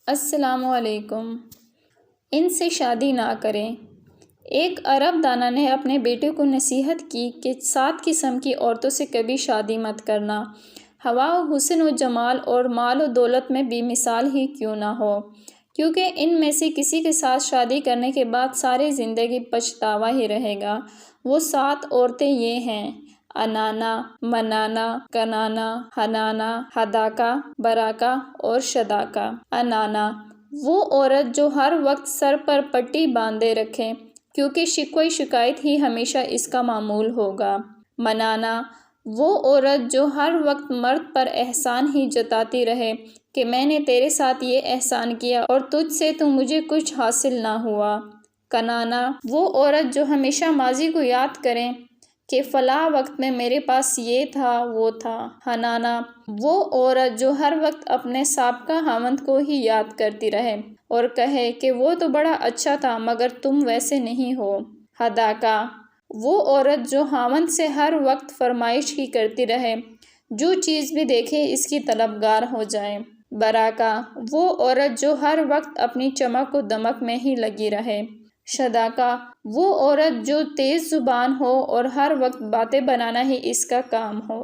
السلام علیکم۔ ان سے شادی نہ کریں۔ ایک عرب دانا نے اپنے بیٹے کو نصیحت کی کہ 7 قسم کی عورتوں سے کبھی شادی مت کرنا، ہوا و حسن و جمال اور مال و دولت میں بھی مثال ہی کیوں نہ ہو، کیونکہ ان میں سے کسی کے ساتھ شادی کرنے کے بعد ساری زندگی پچھتاوا ہی رہے گا۔ وہ 7 عورتیں یہ ہیں: انانا، منانا، کنانا، حنانا، حداقہ، براقہ اور شداقہ۔ انانا: وہ عورت جو ہر وقت سر پر پٹی باندھے رکھے، کیونکہ شکوہ شکایت ہی ہمیشہ اس کا معمول ہوگا۔ منانا: وہ عورت جو ہر وقت مرد پر احسان ہی جتاتی رہے کہ میں نے تیرے ساتھ یہ احسان کیا اور تجھ سے تو مجھے کچھ حاصل نہ ہوا۔ کنانا: وہ عورت جو ہمیشہ ماضی کو یاد کرے کہ فلاں وقت میں میرے پاس یہ تھا وہ تھا۔ حنانا: وہ عورت جو ہر وقت اپنے سابقہ خاوند کو ہی یاد کرتی رہے اور کہے کہ وہ تو بڑا اچھا تھا مگر تم ویسے نہیں ہو۔ حداقہ: وہ عورت جو خاوند سے ہر وقت فرمائش ہی کرتی رہے، جو چیز بھی دیکھے اس کی طلبگار ہو جائے۔ براقہ: وہ عورت جو ہر وقت اپنی چمک و دمک میں ہی لگی رہے۔ شداقہ: وہ عورت جو تیز زبان ہو اور ہر وقت باتیں بنانا ہی اس کا کام ہو۔